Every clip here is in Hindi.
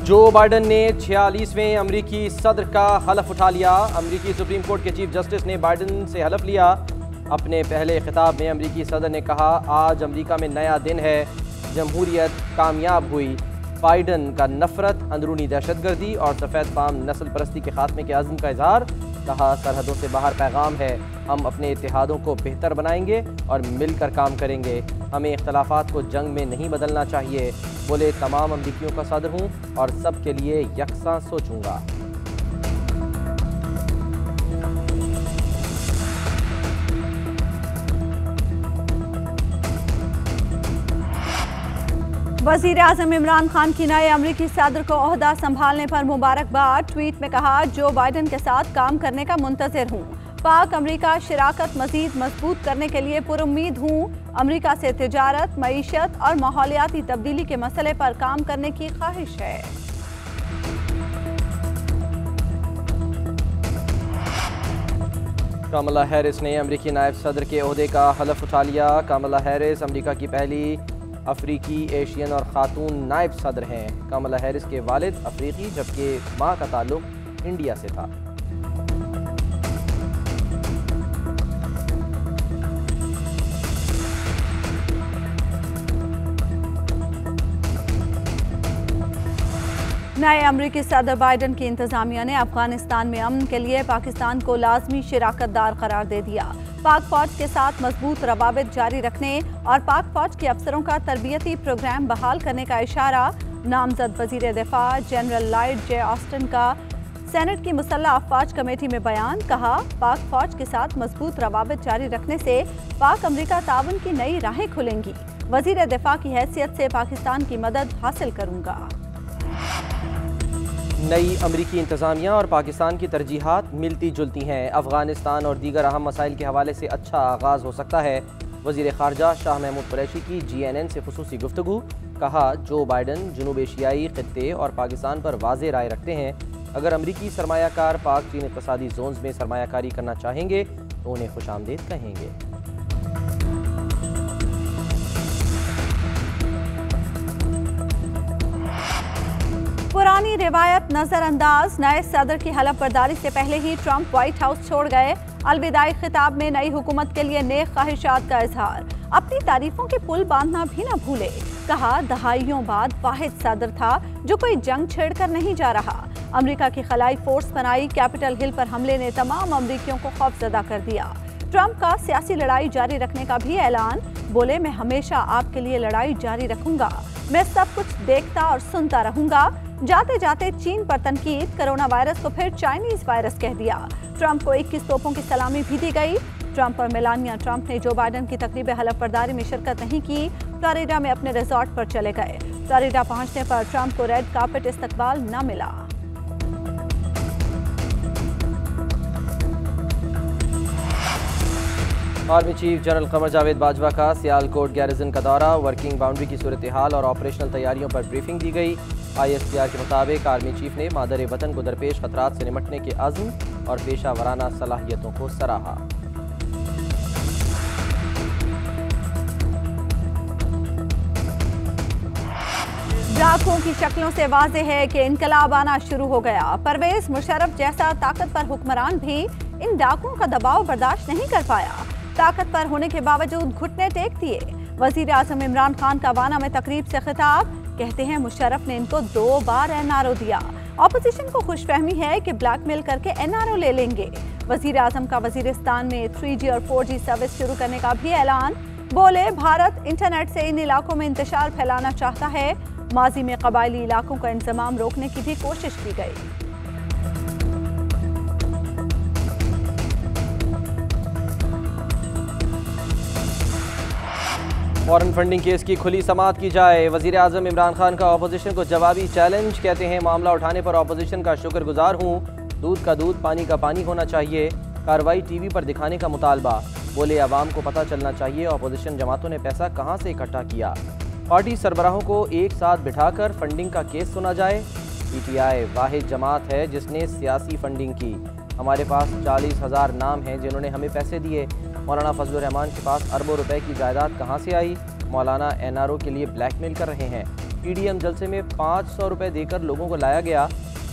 जो बाइडन ने 46वें अमरीकी सदर का हलफ उठा लिया। अमरीकी सुप्रीम कोर्ट के चीफ जस्टिस ने बाइडन से हलफ लिया। अपने पहले खिताब में अमरीकी सदर ने कहा, आज अमरीका में नया दिन है, जमहूरियत कामयाब हुई। बाइडन का नफरत, अंदरूनी दहशतगर्दी और सफ़ेद फाम नस्ल परस्ती के खात्मे के अज़्म का इजहार। कहा, सरहदों से बाहर पैगाम है, हम अपने इत्तेहादों को बेहतर बनाएंगे और मिलकर काम करेंगे। हमें इख्तलाफात को जंग में नहीं बदलना चाहिए। बोले, तमाम अमरीकियों का सदर हूँ और सबके लिए यकसा सोचूंगा। वज़ीर आज़म इमरान खान की नए अमरीकी सदर को ओहदा संभालने पर मुबारकबाद। ट्वीट में कहा, जो बाइडन के साथ काम करने का मुंतज़िर हूँ। पाक अमरीका शराकत मज़ीद मजबूत करने के लिए पुरुम्मीद हूँ। अमरीका से तिजारत, मईशत और माहौलियाती तब्दीली के मसले पर काम करने की ख्वाहिश है। कमला हैरिस ने अमरीकी नायब सदर के ओहदे का हलफ उठा लिया। कमला हैरिस अमरीका की पहली अफ्रीकी, एशियन और खातून नायब सदर हैं। कमला हैरिस के वालिद अफ्रीकी जबकि माँ का ताल्लुक इंडिया से था। नए अमरीकी सदर बाइडन की इंतजामिया ने अफगानिस्तान में अमन के लिए पाकिस्तान को लाजमी शराकतदार करार दे दिया। पाक फौज के साथ मजबूत रवाबित जारी रखने और पाक फौज के अफसरों का तरबियती प्रोग्राम बहाल करने का इशारा। नामजद वजीर दिफा जनरल लॉयड जे ऑस्टिन का सेनेट की मुसल्लह अफवाज कमेटी में बयान। कहा, पाक फौज के साथ मजबूत रवाबित जारी रखने से पाक अमरीका ताउन की नई राहें खुलेंगी। वजीर दिफा की हैसियत से पाकिस्तान की मदद हासिल करूंगा। नई अमरीकी इंतज़ामिया और पाकिस्तान की तरजीहात मिलती जुलती हैं। अफगानिस्तान और दीगर अहम मसाइल के हवाले से अच्छा आगाज़ हो सकता है। वज़ीर ख़ारजा शाह महमूद कुरैशी की GNN से खुसूसी गुफ्तगू। कहा, जो बाइडन जनूब एशियाई खित्ते और पाकिस्तान पर वाज़ेह राय रखते हैं। अगर अमरीकी सरमायाकार पाक चीन इक़्तिसादी जोन्स में सरमायाकारी करना चाहेंगे तो उन्हें खुशामदीद कहेंगे। पुरानी रिवायत नजरअंदाज। नए सदर की हलफ बर्दारी से पहले ही ट्रंप व्हाइट हाउस छोड़ गए। अलविदाई खिताब में नई हुकूमत के लिए नेक ख्वाहिशात का इजहार। अपनी तारीफों के पुल बांधना भी न भूले। कहा, दहाइयों बाद वाहिद सदर था जो कोई जंग छेड़कर नहीं जा रहा। अमेरिका की खलाई फोर्स बनाई। कैपिटल हिल पर हमले ने तमाम अमरीकियों को खौफजदा कर दिया। ट्रंप का सियासी लड़ाई जारी रखने का भी ऐलान। बोले, मैं हमेशा आपके लिए लड़ाई जारी रखूंगा। मैं सब कुछ देखता और सुनता रहूंगा। जाते जाते चीन पर तनकीद। कोरोना वायरस को फिर चाइनीज वायरस कह दिया। ट्रंप को 21 तोपों की सलामी भी दी गई। ट्रंप और मेलानिया ट्रंप ने जो बाइडन की तकरीब हलफ बर्दारी में शिरकत नहीं की। फ्लोरिडा में अपने रिजॉर्ट पर चले गए। फ्लोरिडा पहुंचने पर ट्रंप को रेड कार्पेट इस्तकबाल न मिला। Army chief general Qamar Javed Bajwa का सियालकोट गैरिजन का दौरा। वर्किंग बाउंड्री की सूरत हाल और ऑपरेशनल तैयारियों पर ब्रीफिंग दी गई। ISPR के मुताबिक आर्मी चीफ ने मादर वतन को दरपेश खतरात से निपटने के अज़्म और पेशा वराना सलाहियतों को सराहा। डाकुओं की शक्लों से वाज़ेह है कि इनकलाब आना शुरू हो गया। परवेज मुशर्रफ जैसा ताकतवर हुक्मरान भी इन डाकुओं का दबाव बर्दाश्त नहीं कर पाया। ताकतवर होने के बावजूद घुटने टेक दिए। वज़ीर आज़म इमरान खान का वाना में तकरीब से खिताब। कहते हैं, मुशर्रफ ने इनको 2 बार NRO दिया। ऑपोजिशन को खुशफहमी है कि ब्लैकमेल करके NRO ले लेंगे। वज़ीर आज़म का वज़ीरिस्तान में 3G और 4G सर्विस शुरू करने का भी ऐलान। बोले, भारत इंटरनेट से इन इलाकों में इंतशार फैलाना चाहता है। माजी में कबायली इलाकों का इंतजाम रोकने की भी कोशिश की गई। फॉरेन फंडिंग केस की खुली समाअत की जाए। वज़ीर आज़म इमरान खान का अपोजिशन को जवाबी चैलेंज। कहते हैं, मामला उठाने पर अपोजिशन का शुक्रगुजार हूँ। दूध का दूध, पानी का पानी होना चाहिए। कार्रवाई TV पर दिखाने का मुतालबा। बोले, अवाम को पता चलना चाहिए अपोजिशन जमातों ने पैसा कहाँ से इकट्ठा किया। पार्टी सरबराहों को एक साथ बिठाकर फंडिंग का केस सुना जाए। PTI वाहिद जमात है जिसने सियासी फंडिंग की। हमारे पास 40,000 नाम हैं जिन्होंने हमें पैसे दिए। मौलाना फजलुर रहमान के पास अरबों रुपए की जायदाद कहाँ से आई? मौलाना NRO के लिए ब्लैकमेल कर रहे हैं। पीडीएम जलसे में 500 रुपये देकर लोगों को लाया गया।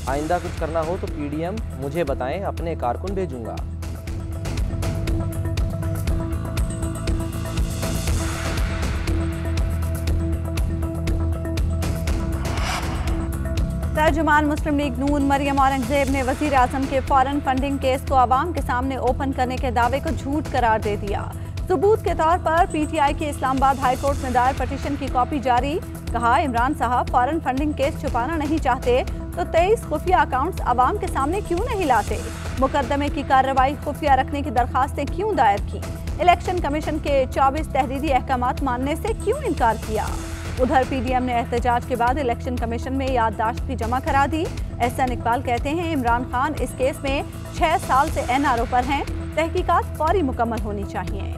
आइंदा कुछ करना हो तो पीडीएम मुझे बताएं, अपने कारकुन भेजूंगा। तर्जुमान मुस्लिम लीग नून मरियम औरंगजेब ने वजीर आजम के फॉरेन फंडिंग केस को आवाम के सामने ओपन करने के दावे को झूठ करार दे दिया। सबूत के तौर पर पीटीआई की इस्लामाबाद हाईकोर्ट में दायर पटिशन की कॉपी जारी। कहा, इमरान साहब फॉरेन फंडिंग केस छुपाना नहीं चाहते तो 23 खुफिया अकाउंट्स आवाम के सामने क्यों नहीं लाते? मुकदमे की कार्रवाई खुफिया रखने की दरखास्तें क्यों दायर की? इलेक्शन कमीशन के 24 तहरीरी अहकामात मानने से क्यों इनकार किया? उधर पीडीएम ने एहतजाज के बाद इलेक्शन कमीशन में याददाश्त भी जमा करा दी। एहसन इकबाल कहते हैं, इमरान खान इस केस में 6 साल से एनआरओ पर हैं। तहकीकात फौरी मुकम्मल होनी चाहिए।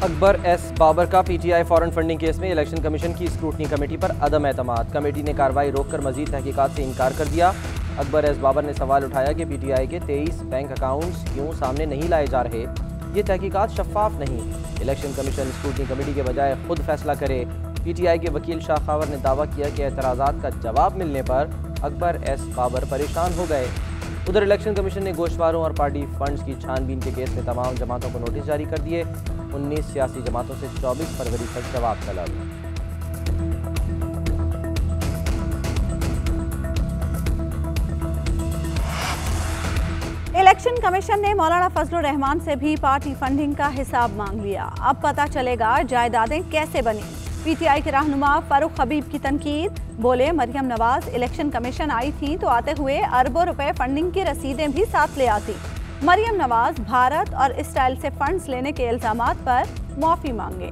अकबर एस बाबर का पीटीआई फॉरेन फंडिंग केस में इलेक्शन कमीशन की स्क्रूटनी कमेटी पर अदम एतमाद। कमेटी ने कार्रवाई रोककर मजीद तहकीकात से इनकार कर दिया। अकबर एस बाबर ने सवाल उठाया कि पीटीआई के 23 बैंक अकाउंट्स क्यों सामने नहीं लाए जा रहे? ये तहकीकात शफाफ नहीं। इलेक्शन कमीशन स्क्रूटनी कमेटी के बजाय खुद फैसला करे। पीटीआई के वकील शाह खावर ने दावा किया कि एतराज़ात का जवाब मिलने पर अकबर एस बाबर परेशान हो गए। उधर इलेक्शन कमीशन ने गोश्तवारों और पार्टी फंड्स की छानबीन के केस में तमाम जमातों को नोटिस जारी कर दिए। 19 सियासी जमातों से 24 फरवरी तक जवाब तलब। इलेक्शन कमीशन ने मौलाना फजलुर रहमान से भी पार्टी फंडिंग का हिसाब मांग लिया। अब पता चलेगा जायदादें कैसे बनी। पीटीआई के रहनुमा फारूक हबीब की तनकीद। बोले, मरियम नवाज इलेक्शन कमीशन आई थी तो आते हुए अरबों रुपए फंडिंग की रसीदें भी साथ ले आती। मरियम नवाज भारत और इसराइल से फंड्स लेने के इल्जामात पर माफी मांगे।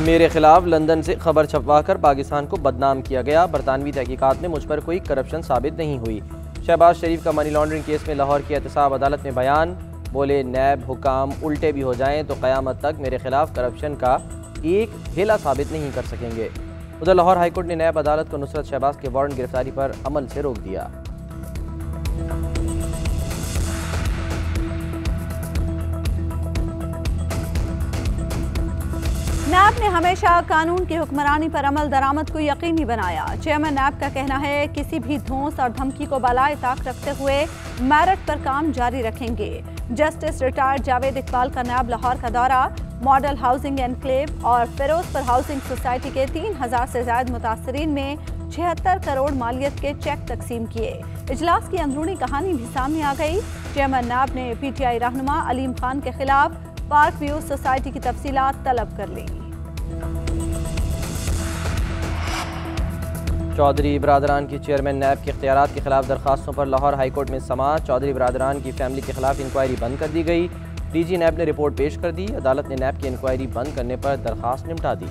मेरे खिलाफ लंदन से खबर छपवाकर पाकिस्तान को बदनाम किया गया। बरतानवी तहकीकात में मुझ पर कोई करप्शन साबित नहीं हुई। शहबाज शरीफ का मनी लॉन्ड्रिंग केस में लाहौर की एहतसाब अदालत में बयान। बोले, नैब हुकाम उल्टे भी हो जाएं तो क़यामत तक मेरे खिलाफ करप्शन का एक ढेला साबित नहीं कर सकेंगे। उधर लाहौर हाईकोर्ट ने नैब अदालत को नुसरत शहबाज के वारंट गिरफ्तारी पर अमल से रोक दिया। नैब ने हमेशा कानून की हुक्मरानी पर अमल दरामद को यकीनी बनाया। चेयरमैन नैब का कहना है, किसी भी धौंस और धमकी को बलाए ताक रखते हुए मेरिट पर काम जारी रखेंगे। जस्टिस रिटायर्ड जावेद इकबाल का नैब लाहौर का दौरा। मॉडल हाउसिंग एनक्लेव और फिरोजपुर हाउसिंग सोसाइटी के 3000 से ज्यादा मुतासरीन में 76 करोड़ मालियत के चेक तकसीम किए। इजलास की अंदरूनी कहानी भी सामने आ गई। चेयरमैन नैब ने पीटीआई रहनुमा अलीम खान के खिलाफ पार्क व्यू सोसाइटी की तफसीलात तलब कर ली। चौधरी बरादरान की चेयरमैन नैब के इख्तियारात के खिलाफ दरखास्तों पर लाहौर हाईकोर्ट में समाअत। चौधरी बरादरान की फैमिली के खिलाफ इंक्वायरी बंद कर दी गई। डीजी नैब ने रिपोर्ट पेश कर दी। अदालत ने नैब की इंक्वायरी बंद करने पर दरखास्त निपटा दी।